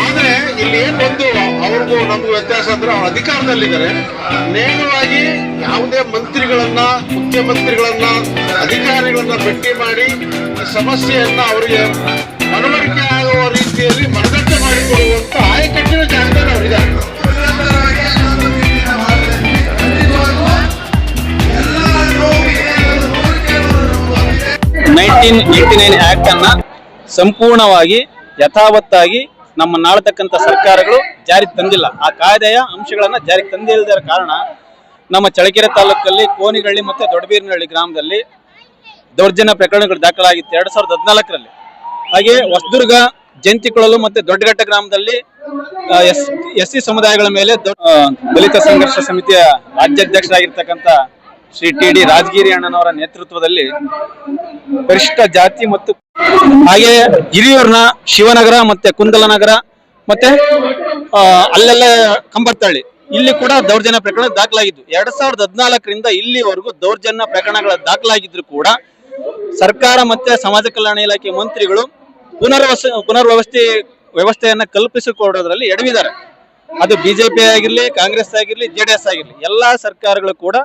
ಆದ್ರೆ ಇಲ್ಲಿ ಒಂದು ಅವ್ರಿಗೂ ನಮಗೂ ವ್ಯತ್ಯಾಸ ಅಂದ್ರೆ ಅವ್ರ ಅಧಿಕಾರದಲ್ಲಿದ್ದಾರೆ. ನೇರವಾಗಿ ಯಾವುದೇ ಮಂತ್ರಿಗಳನ್ನ, ಮುಖ್ಯಮಂತ್ರಿಗಳನ್ನ, ಅಧಿಕಾರಿಗಳನ್ನ ಭೇಟಿ ಮಾಡಿ ಸಮಸ್ಯೆಯನ್ನ ಅವರಿಗೆ ಮನವರಿಕೆ ಆಗುವ ರೀತಿಯಲ್ಲಿ ಮನದಟ್ಟೆ ಮಾಡಿಕೊಡುವಂತ ಆಯಕಟ್ಟಿನ ಜಾಗದಲ್ಲಿ ಅವರಿದ್ದಾರೆ. 1989 ಆಕ್ಟ್ ಅನ್ನ ಸಂಪೂರ್ಣವಾಗಿ ಯಥಾವತ್ತಾಗಿ ನಮ್ಮ ನಾಳತಕ್ಕಂಥ ಸರ್ಕಾರಗಳು ಜಾರಿಗೆ ತಂದಿಲ್ಲ. ಆ ಕಾಯ್ದೆಯ ಅಂಶಗಳನ್ನ ಜಾರಿಗೆ ತಂದಿಲ್ಲದ ಕಾರಣ ನಮ್ಮ ಚಳ್ಳಕೆರೆ ತಾಲೂಕಲ್ಲಿ ಕೋನಿಗಳ್ಳಿ ಮತ್ತೆ ದೊಡ್ಡಬೀರನಹಳ್ಳಿ ಗ್ರಾಮದಲ್ಲಿ ದೌರ್ಜನ್ಯ ಪ್ರಕರಣಗಳು ದಾಖಲಾಗಿತ್ತು 2014ರಲ್ಲಿ. ಹಾಗೆ ಹೊಸದುರ್ಗ, ಜಂತಿಕೊಳಲು ಮತ್ತೆ ದೊಡ್ಡಘಟ್ಟ ಗ್ರಾಮದಲ್ಲಿ ಎಸ್ಸಿ ಸಮುದಾಯಗಳ ಮೇಲೆ ದಲಿತ ಸಂಘರ್ಷ ಸಮಿತಿಯ ರಾಜ್ಯಾಧ್ಯಕ್ಷರಾಗಿರ್ತಕ್ಕಂಥ ಶ್ರೀ ಟಿ.ಡಿ. ರಾಜಗಿರಿ ಅಣ್ಣನವರ ನೇತೃತ್ವದಲ್ಲಿ ಪರಿಶಿಷ್ಟ ಜಾತಿ ಮತ್ತು ಹಾಗೆ ಹಿರಿಯೂರಿನ ಶಿವನಗರ ಮತ್ತೆ ಕುಂದಲನಗರ ಮತ್ತೆ ಅಲ್ಲೆಲ್ಲ ಕಂಬತ್ತಳ್ಳಿ ಇಲ್ಲಿ ಕೂಡ ದೌರ್ಜನ್ಯ ಪ್ರಕರಣ ದಾಖಲಾಗಿದ್ದು. 2014ರಿಂದ ಇಲ್ಲಿವರೆಗೂ ದೌರ್ಜನ್ಯ ಪ್ರಕರಣಗಳ ದಾಖಲಾಗಿದ್ರು ಕೂಡ ಸರ್ಕಾರ ಮತ್ತೆ ಸಮಾಜ ಕಲ್ಯಾಣ ಇಲಾಖೆ ಮಂತ್ರಿಗಳು ವ್ಯವಸ್ಥೆಯನ್ನ ಕಲ್ಪಿಸಿಕೊಡೋದ್ರಲ್ಲಿ ಎಡವಿದ್ದಾರೆ. ಅದು ಬಿಜೆಪಿ ಆಗಿರ್ಲಿ, ಕಾಂಗ್ರೆಸ್ ಆಗಿರ್ಲಿ, ಜೆಡಿಎಸ್ ಆಗಿರ್ಲಿ, ಎಲ್ಲಾ ಸರ್ಕಾರಗಳು ಕೂಡ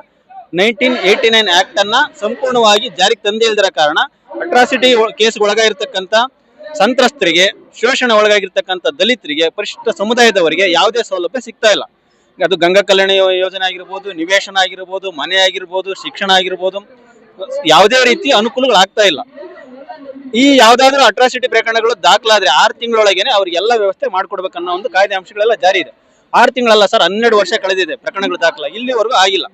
1989 ಆಕ್ಟ್ ಅನ್ನ ಸಂಪೂರ್ಣವಾಗಿ ಜಾರಿಗೆ ತಂದೇ ಇಲ್ದಿರ ಕಾರಣ ಅಟ್ರಾಸಿಟಿ ಕೇಸ್ ಒಳಗಾಗಿರ್ತಕ್ಕಂಥ ಸಂತ್ರಸ್ತರಿಗೆ, ಶೋಷಣೆ ಒಳಗಾಗಿರ್ತಕ್ಕಂಥ ದಲಿತರಿಗೆ, ಪರಿಶಿಷ್ಟ ಸಮುದಾಯದವರಿಗೆ ಯಾವುದೇ ಸೌಲಭ್ಯ ಸಿಗ್ತಾ ಇಲ್ಲ. ಅದು ಗಂಗಾ ಕಲ್ಯಾಣ ಯೋಜನೆ ಆಗಿರ್ಬೋದು, ನಿವೇಶನ ಆಗಿರ್ಬೋದು, ಮನೆ ಆಗಿರ್ಬೋದು, ಶಿಕ್ಷಣ ಆಗಿರ್ಬೋದು, ಯಾವುದೇ ರೀತಿ ಅನುಕೂಲಗಳಾಗ್ತಾ ಇಲ್ಲ. ಈ ಯಾವ್ದಾದ್ರು ಅಟ್ರಾಸಿಟಿ ಪ್ರಕರಣಗಳು ದಾಖಲಾದ್ರೆ 6 ತಿಂಗಳೊಳಗೇನೆ ಅವ್ರಿಗೆಲ್ಲ ವ್ಯವಸ್ಥೆ ಮಾಡ್ಕೊಡ್ಬೇಕನ್ನೋ ಒಂದು ಕಾಯ್ದೆ ಅಂಶಗಳೆಲ್ಲ ಜಾರಿ ಇದೆ. 6 ತಿಂಗಳಲ್ಲ ಸರ್, 12 ವರ್ಷ ಕಳೆದಿದೆ ಪ್ರಕರಣಗಳು ದಾಖಲ, ಇಲ್ಲಿವರೆಗೂ ಆಗಿಲ್ಲ.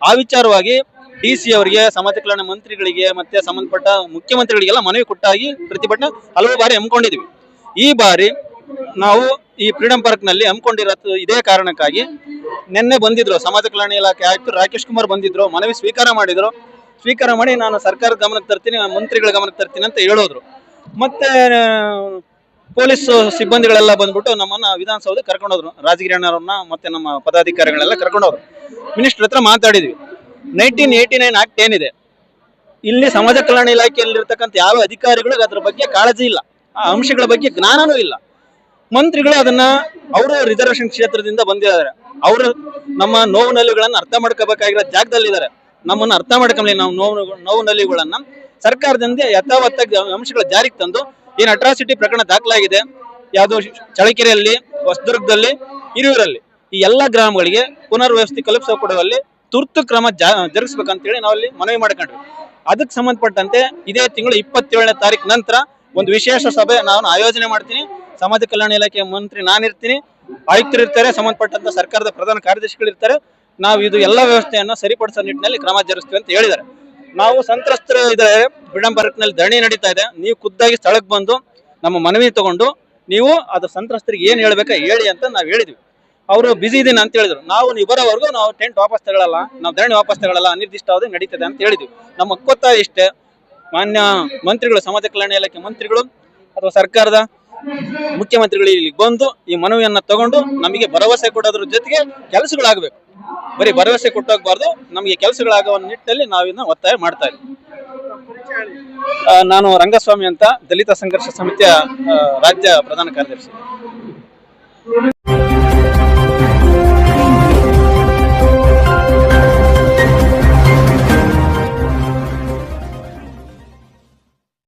ಆ ವಿಚಾರವಾಗಿ DC ಅವರಿಗೆ, ಸಮಾಜ ಕಲ್ಯಾಣ ಮಂತ್ರಿಗಳಿಗೆ ಮತ್ತೆ ಸಂಬಂಧಪಟ್ಟ ಮುಖ್ಯಮಂತ್ರಿಗಳಿಗೆಲ್ಲ ಮನವಿ ಕೊಟ್ಟಾಗಿ ಪ್ರತಿಭಟನೆ ಹಲವು ಬಾರಿ ಹಮ್ಮಿಕೊಂಡಿದ್ವಿ. ಈ ಬಾರಿ ನಾವು ಈ ಫ್ರೀಡಂ ಪಾರ್ಕ್ ನಲ್ಲಿ ಹಮ್ಮಿಕೊಂಡಿರೋ ಇದೇ ಕಾರಣಕ್ಕಾಗಿ ನಿನ್ನೆ ಬಂದಿದ್ರು ಸಮಾಜ ಕಲ್ಯಾಣ ಇಲಾಖೆ ಆಯುಕ್ತರು ರಾಕೇಶ್ ಕುಮಾರ್ ಬಂದಿದ್ರು, ಮನವಿ ಸ್ವೀಕಾರ ಮಾಡಿ ನಾನು ಸರ್ಕಾರದ ಗಮನಕ್ಕೆ ತರ್ತೀನಿ, ಮಂತ್ರಿಗಳ ಗಮನಕ್ಕೆ ತರ್ತೀನಿ ಅಂತ ಹೇಳೋದ್ರು. ಮತ್ತೆ ಪೊಲೀಸ್ ಸಿಬ್ಬಂದಿಗಳೆಲ್ಲ ಬಂದ್ಬಿಟ್ಟು ನಮ್ಮನ್ನ ವಿಧಾನಸೌಧ ಕರ್ಕೊಂಡೋದ್ರು, ರಾಜಗಿರಿ ಅಣ್ಣವ್ರನ್ನ ಮತ್ತೆ ನಮ್ಮ ಪದಾಧಿಕಾರಿಗಳೆಲ್ಲ ಕರ್ಕೊಂಡೋದ್ರು. ಮಿನಿಸ್ಟರ್ ಹತ್ರ ಮಾತಾಡಿದ್ವಿ. 1989 ಆಕ್ಟ್ ಏನಿದೆ, ಇಲ್ಲಿ ಸಮಾಜ ಕಲ್ಯಾಣ ಇಲಾಖೆಯಲ್ಲಿರ್ತಕ್ಕಂಥ ಯಾವ ಅಧಿಕಾರಿಗಳಿಗೆ ಅದ್ರ ಬಗ್ಗೆ ಕಾಳಜಿ ಇಲ್ಲ, ಆ ಅಂಶಗಳ ಬಗ್ಗೆ ಜ್ಞಾನನೂ ಇಲ್ಲ. ಮಂತ್ರಿಗಳು ಅದನ್ನ ಅವರು ರಿಸರ್ವೇಶನ್ ಕ್ಷೇತ್ರದಿಂದ ಬಂದಿದ್ದಾರೆ, ಅವರು ನಮ್ಮ ನೋವು ನಲಿವುಗಳನ್ನ ಅರ್ಥ ಮಾಡ್ಕೋಬೇಕಾಗಿರೋ ಜಾಗದಲ್ಲಿದ್ದಾರೆ. ನಮ್ಮನ್ನ ಅರ್ಥ ಮಾಡ್ಕೊಂಡ್ಲಿ ನಾವು ನೋವು ನಲಿವುಗಳನ್ನ ಸರ್ಕಾರದಿಂದ ಯಥಾವತ್ತಾಗಿ ಅಂಶಗಳ ಜಾರಿಗೆ ತಂದು ಏನ್ ಅಟ್ರಾಸಿಟಿ ಪ್ರಕರಣ ದಾಖಲಾಗಿದೆ, ಯಾವ್ದೋ ಚಳ್ಳಕೆರೆಯಲ್ಲಿ, ಹೊಸದುರ್ಗದಲ್ಲಿ, ಹಿರಿಯೂರಲ್ಲಿ, ಈ ಎಲ್ಲಾ ಗ್ರಾಮಗಳಿಗೆ ಪುನರ್ವ್ಯವಸ್ಥೆ ಕಲ್ಪಿಸಿಕೊಡುವಲ್ಲಿ ತುರ್ತು ಕ್ರಮ ಜರುಗಿಸ್ಬೇಕಂತೇಳಿ ನಾವಲ್ಲಿ ಮನವಿ ಮಾಡ್ಕೊಂಡ್ವಿ. ಅದಕ್ಕೆ ಸಂಬಂಧಪಟ್ಟಂತೆ ಇದೇ ತಿಂಗಳು 27ನೇ ತಾರೀಕು ನಂತರ ಒಂದು ವಿಶೇಷ ಸಭೆ ನಾನು ಆಯೋಜನೆ ಮಾಡ್ತೀನಿ. ಸಮಾಜ ಕಲ್ಯಾಣ ಇಲಾಖೆ ಮಂತ್ರಿ ನಾನಿರ್ತೀನಿ, ಆಯುಕ್ತರು ಇರ್ತಾರೆ, ಸಂಬಂಧಪಟ್ಟಂತ ಸರ್ಕಾರದ ಪ್ರಧಾನ ಕಾರ್ಯದರ್ಶಿಗಳಿರ್ತಾರೆ. ನಾವು ಇದು ಎಲ್ಲ ವ್ಯವಸ್ಥೆಯನ್ನು ಸರಿಪಡಿಸೋ ನಿಟ್ಟಿನಲ್ಲಿ ಕ್ರಮ ಜರುಗಿಸ್ತೀವಿ ಅಂತ ಹೇಳಿದ್ದಾರೆ. ನಾವು ಸಂತ್ರಸ್ತರು ಇದ್ದಾರೆ, ಫ್ರೀಡಂ ಪಾರ್ಕ್ ನಲ್ಲಿ ಧರಣಿ ನಡೀತಾ ಇದೆ, ನೀವು ಖುದ್ದಾಗಿ ಸ್ಥಳಕ್ಕೆ ಬಂದು ನಮ್ಮ ಮನವಿ ತಗೊಂಡು ನೀವು ಅದು ಸಂತ್ರಸ್ತರಿಗೆ ಏನ್ ಹೇಳ್ಬೇಕಾ ಹೇಳಿ ಅಂತ ನಾವು ಹೇಳಿದ್ವಿ. ಅವರು ಬಿಸಿ ಇದೀನಿ ಅಂತ ಹೇಳಿದ್ರು. ನಾವು ಬರೋವರೆಗೂ ನಾವು ಟೆಂಟ್ ವಾಪಸ್ ತಗೊಳ್ಳಲ್ಲ, ನಾವು ಧರಣಿ ವಾಪಸ್ ತಗೊಳ್ಳಲ್ಲ, ಅನಿರ್ದಿಷ್ಟಾವಧಿ ನಡೀತದೆ ಅಂತ ಹೇಳಿದ್ವಿ. ನಮ್ಮ ಹಕ್ಕೊತ್ತಾಯ ಇಷ್ಟೇ, ಮಾನ್ಯ ಮಂತ್ರಿಗಳು, ಸಮಾಜ ಕಲ್ಯಾಣ ಇಲಾಖೆ ಮಂತ್ರಿಗಳು ಅಥವಾ ಸರ್ಕಾರದ ಮುಖ್ಯಮಂತ್ರಿಗಳು ಇಲ್ಲಿ ಬಂದು ಈ ಮನವಿಯನ್ನ ತಗೊಂಡು ನಮಗೆ ಭರವಸೆ ಕೊಡೋದ್ರ ಜೊತೆಗೆ ಕೆಲಸಗಳಾಗಬೇಕು. ಬರೀ ಭರವಸೆ ಕೊಟ್ಟೋಗ್ಬಾರ್ದು, ನಮಗೆ ಕೆಲಸಗಳಾಗುವ ನಿಟ್ಟಿನಲ್ಲಿ ನಾವಿನ್ನ ಒತ್ತಾಯ ಮಾಡ್ತಾ ಇದ್ದೀವಿ. ನಾನು ರಂಗಸ್ವಾಮಿ ಅಂತ, ದಲಿತ ಸಂಘರ್ಷ ಸಮಿತಿಯ ರಾಜ್ಯ ಪ್ರಧಾನ ಕಾರ್ಯದರ್ಶಿ.